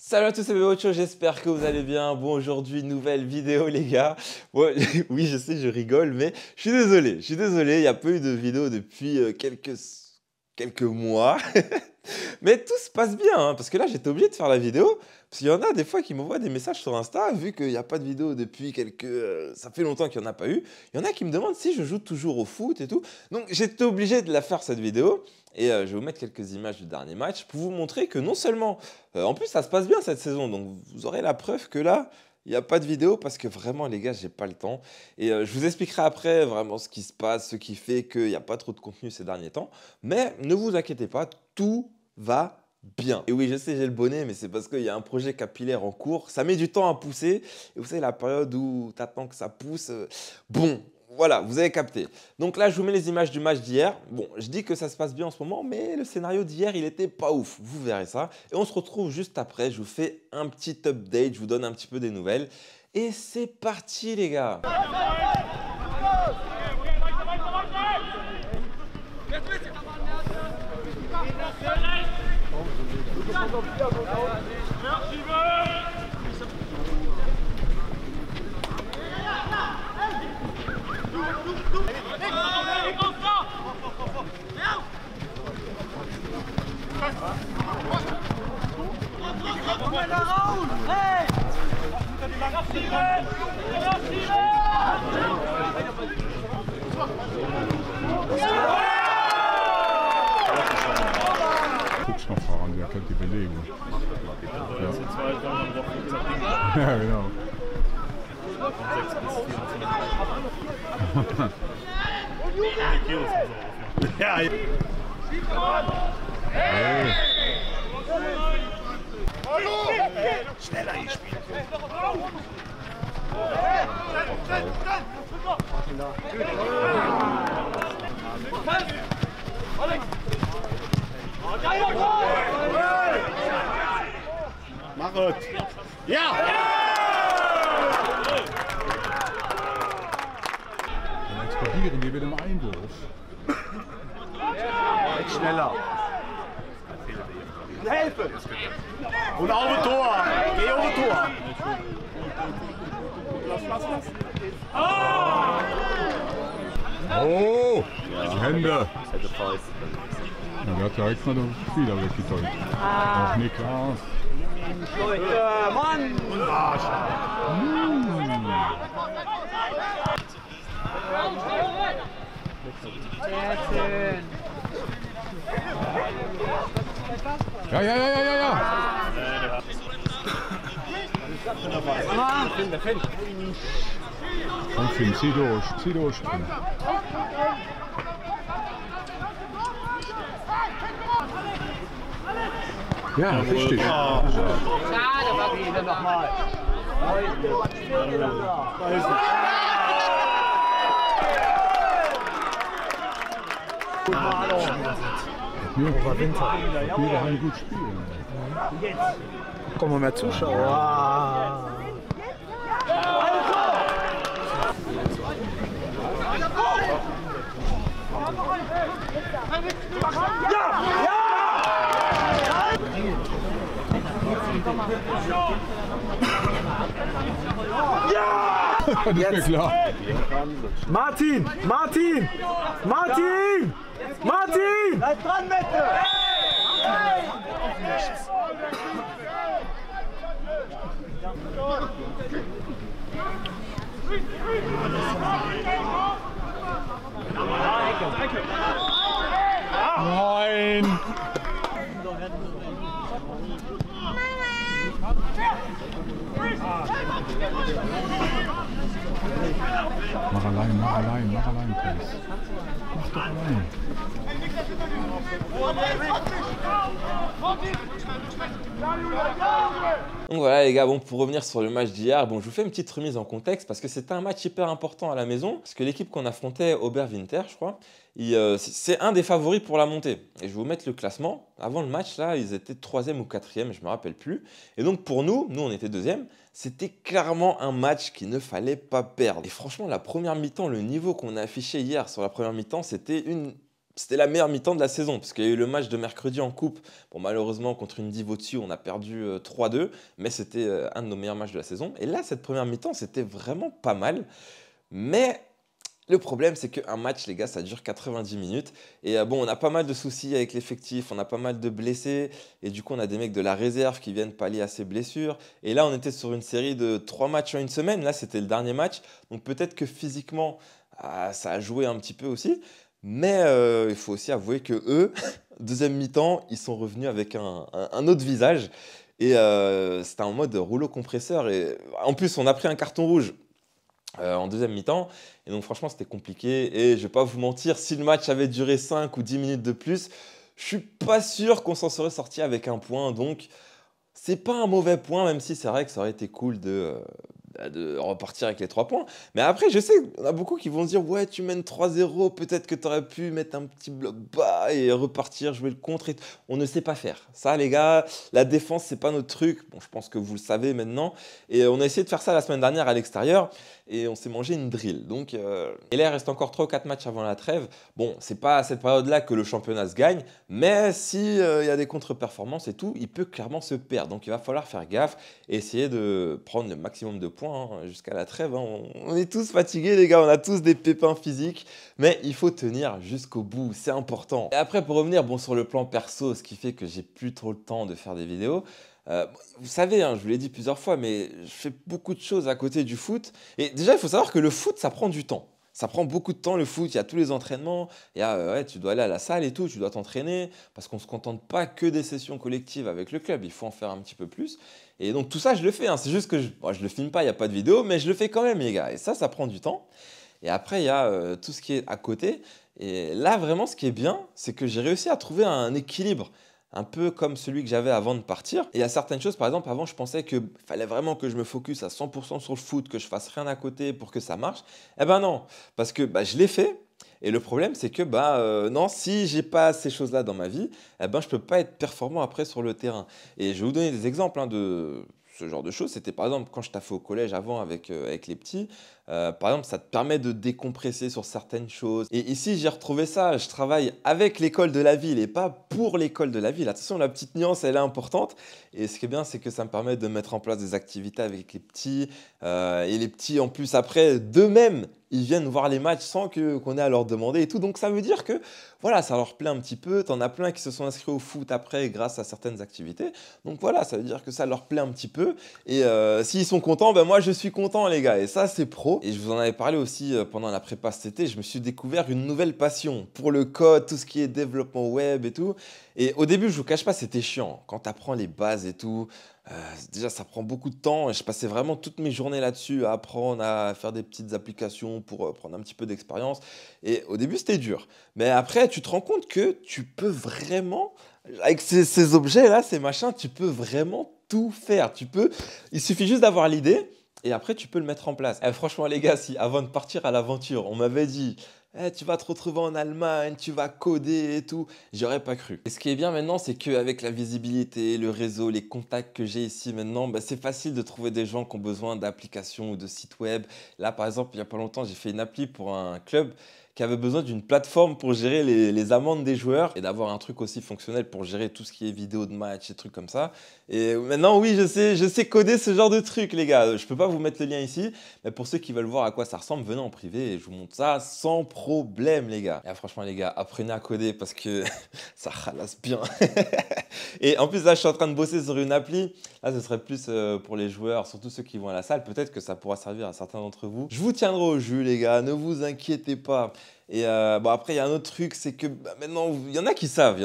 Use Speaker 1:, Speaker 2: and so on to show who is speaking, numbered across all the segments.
Speaker 1: Salut à tous, c'est Méocho, j'espère que vous allez bien. Bon, aujourd'hui, nouvelle vidéo, les gars. Ouais, oui, je sais, je rigole, mais je suis désolé, il n'y a pas eu de vidéo depuis quelques mois. Mais tout se passe bien, hein, parce que là, j'étais obligé de faire la vidéo. Parce qu'il y en a des fois qui m'envoient des messages sur Insta, vu qu'il n'y a pas de vidéo depuis ça fait longtemps qu'il n'y en a pas eu. Il y en a qui me demandent si je joue toujours au foot et tout. Donc, j'étais obligé de la faire, cette vidéo. Et je vais vous mettre quelques images du dernier match pour vous montrer que non seulement, en plus, ça se passe bien cette saison. Donc, vous aurez la preuve que là, il n'y a pas de vidéo parce que vraiment, les gars, j'ai pas le temps. Et je vous expliquerai après vraiment ce qui se passe, ce qui fait qu'il n'y a pas trop de contenu ces derniers temps. Mais ne vous inquiétez pas, tout va bien. Et oui, je sais, j'ai le bonnet, mais c'est parce qu'il y a un projet capillaire en cours. Ça met du temps à pousser. Et vous savez, la période où tu attends que ça pousse, bon, voilà, vous avez capté. Donc là, je vous mets les images du match d'hier. Bon, je dis que ça se passe bien en ce moment, mais le scénario d'hier, il était pas ouf. Vous verrez ça. Et on se retrouve juste après. Je vous fais un petit update, je vous donne un petit peu des nouvelles. Et c'est parti, les gars.
Speaker 2: Guck's mal fahren, der könnte belegen. Ja, ja genau. Ja, hey. Schneller gespielt. Mach es! Ja! Dann explodieren wir mit dem Einwurf.
Speaker 3: Jetzt schneller. Helfen! Und auf das Tor! Geh auf das Tor!
Speaker 2: Oh! Die Hände! Ja, der hat ja extra den Spieler weggetäuscht. Auch Niklas.
Speaker 3: Mann!
Speaker 2: Ja, ja, ja, ja, ja, ja! Komm Finn, zieh durch, Finn. Ja, richtig.
Speaker 3: Schade, Maggie, nochmal. Da ist er.
Speaker 2: Wir haben gut spielen.
Speaker 3: Kommen mehr Zuschauer.
Speaker 2: Das ist mir klar.
Speaker 3: Martin! Martin! Martin! Martin! Bleib dran, bitte!
Speaker 2: Nein! Mach allein, Chris. Mach doch allein.
Speaker 1: Donc voilà les gars, bon, pour revenir sur le match d'hier, bon, je vous fais une petite remise en contexte parce que c'était un match hyper important à la maison, parce que l'équipe qu'on affrontait, Oberwinter, je crois, c'est un des favoris pour la montée. Et je vais vous mettre le classement. Avant le match, là, ils étaient 3e ou 4e, je ne me rappelle plus. Et donc pour nous on était 2e, c'était clairement un match qu'il ne fallait pas perdre. Et franchement, la première mi-temps, le niveau qu'on a affiché hier sur la première mi-temps, c'était une c'était la meilleure mi-temps de la saison, parce qu'il y a eu le match de mercredi en coupe. Bon, malheureusement, contre une div au-dessus, on a perdu 3-2, mais c'était un de nos meilleurs matchs de la saison. Et là, cette première mi-temps, c'était vraiment pas mal. Mais le problème, c'est qu'un match, les gars, ça dure 90 minutes. Et bon, on a pas mal de soucis avec l'effectif, on a pas mal de blessés. Et du coup, on a des mecs de la réserve qui viennent pallier à ces blessures. Et là, on était sur une série de 3 matchs en une semaine. Là, c'était le dernier match. Donc peut-être que physiquement, ça a joué un petit peu aussi. Mais il faut aussi avouer que eux, deuxième mi-temps, ils sont revenus avec un autre visage. Et c'était en mode rouleau compresseur. Et en plus, on a pris un carton rouge en deuxième mi-temps. Et donc franchement, c'était compliqué. Et je vais pas vous mentir, si le match avait duré 5 ou 10 minutes de plus, je suis pas sûr qu'on s'en serait sorti avec un point. Donc c'est pas un mauvais point, même si c'est vrai que ça aurait été cool de repartir avec les 3 points. Mais après, je sais, il y en a beaucoup qui vont se dire, ouais, tu mènes 3-0, peut-être que tu aurais pu mettre un petit bloc bas et repartir, jouer le contre. On ne sait pas faire. Ça, les gars, la défense, c'est pas notre truc. Bon, je pense que vous le savez maintenant. Et on a essayé de faire ça la semaine dernière à l'extérieur et on s'est mangé une drill. Donc, et là, il reste encore 3 ou 4 matchs avant la trêve. Bon, c'est pas à cette période-là que le championnat se gagne, mais si il y a des contre-performances et tout, il peut clairement se perdre. Donc, il va falloir faire gaffe et essayer de prendre le maximum de points jusqu'à la trêve. On est tous fatigués, les gars, on a tous des pépins physiques, mais il faut tenir jusqu'au bout, c'est important. Et après, pour revenir sur le plan perso, ce qui fait que j'ai plus trop le temps de faire des vidéos, vous savez, je vous l'ai dit plusieurs fois, mais je fais beaucoup de choses à côté du foot. Et déjà, il faut savoir que le foot, ça prend du temps. Ça prend beaucoup de temps le foot, il y a tous les entraînements, ouais, tu dois aller à la salle et tout, tu dois t'entraîner, parce qu'on ne se contente pas que des sessions collectives avec le club, il faut en faire un petit peu plus. Et donc tout ça, je le fais, c'est juste que je ne le filme pas, il n'y a pas de vidéo, mais je le fais quand même, les gars. Et ça prend du temps. Et après, il y a tout ce qui est à côté. Et là, vraiment, ce qui est bien, c'est que j'ai réussi à trouver un équilibre un peu comme celui que j'avais avant de partir. Et il y a certaines choses, par exemple, avant, je pensais qu'il fallait vraiment que je me focus à 100% sur le foot, que je fasse rien à côté pour que ça marche. Eh ben non, parce que je l'ai fait. Et le problème, c'est que non, si j'ai pas ces choses-là dans ma vie, eh ben, je peux pas être performant après sur le terrain. Et je vais vous donner des exemples de ce genre de choses. C'était par exemple quand je taffais au collège avant avec les petits. Par exemple, ça te permet de décompresser sur certaines choses. Et ici, j'ai retrouvé ça. Je travaille avec l'école de la ville et pas pour l'école de la ville. Attention, la petite nuance, elle est importante. Et ce qui est bien, c'est que ça me permet de mettre en place des activités avec les petits. Et les petits, en plus, après, d'eux-mêmes, ils viennent voir les matchs sans qu'on ait à leur demander et tout. Donc, ça veut dire que voilà, ça leur plaît un petit peu. T'en as plein qui se sont inscrits au foot après grâce à certaines activités. Donc, voilà, ça veut dire que ça leur plaît un petit peu. Et s'ils sont contents, moi, je suis content, les gars. Et ça, c'est pro. Et je vous en avais parlé aussi pendant la prépa cet été. Je me suis découvert une nouvelle passion pour le code, tout ce qui est développement web et tout. Et au début, je vous cache pas, c'était chiant. Quand tu apprends les bases et tout, déjà, ça prend beaucoup de temps. Et je passais vraiment toutes mes journées là-dessus à apprendre à faire des petites applications pour prendre un petit peu d'expérience. Et au début, c'était dur. Mais après, tu te rends compte que tu peux vraiment, avec ces objets-là, ces machins, tu peux vraiment tout faire. Il suffit juste d'avoir l'idée. Et après, tu peux le mettre en place. Franchement, les gars, si avant de partir à l'aventure, on m'avait dit tu vas te retrouver en Allemagne, tu vas coder et tout, j'aurais pas cru. Et ce qui est bien maintenant, c'est qu'avec la visibilité, le réseau, les contacts que j'ai ici maintenant, c'est facile de trouver des gens qui ont besoin d'applications ou de sites web. Là, par exemple, il n'y a pas longtemps, j'ai fait une appli pour un club qui avait besoin d'une plateforme pour gérer les amendes des joueurs et d'avoir un truc aussi fonctionnel pour gérer tout ce qui est vidéo de match et trucs comme ça. Et maintenant, oui, je sais coder ce genre de truc, les gars. Je peux pas vous mettre le lien ici, mais pour ceux qui veulent voir à quoi ça ressemble, venez en privé et je vous montre ça sans problème, les gars. Et franchement, les gars, apprenez à coder parce que ça ralasse bien. Et en plus, là, je suis en train de bosser sur une appli. Là, ce serait plus pour les joueurs, surtout ceux qui vont à la salle. Peut-être que ça pourra servir à certains d'entre vous. Je vous tiendrai au jus, les gars. Ne vous inquiétez pas. Et après, il y a un autre truc, c'est que maintenant, il y en a qui savent.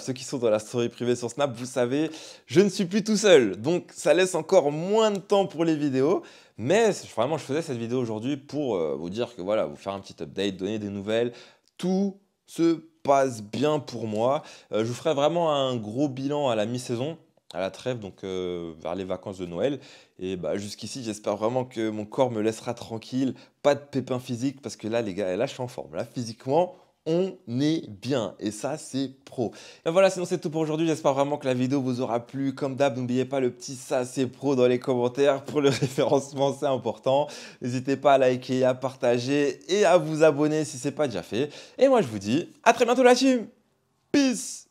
Speaker 1: Ceux qui sont dans la story privée sur Snap, vous savez, je ne suis plus tout seul. Donc, ça laisse encore moins de temps pour les vidéos. Mais vraiment, je faisais cette vidéo aujourd'hui pour vous dire que voilà, vous faire un petit update, donner des nouvelles. Tout se passe bien pour moi. Je vous ferai vraiment un gros bilan à la mi-saison, à la trêve, donc vers les vacances de Noël. Et jusqu'ici, j'espère vraiment que mon corps me laissera tranquille, pas de pépins physiques, parce que là, les gars, là, je suis en forme. Là, physiquement, on est bien. Et ça, c'est pro. Et voilà, sinon c'est tout pour aujourd'hui. J'espère vraiment que la vidéo vous aura plu. Comme d'hab, n'oubliez pas le petit ça, c'est pro dans les commentaires pour le référencement, c'est important. N'hésitez pas à liker, à partager et à vous abonner si ce n'est pas déjà fait. Et moi, je vous dis à très bientôt la team. Peace.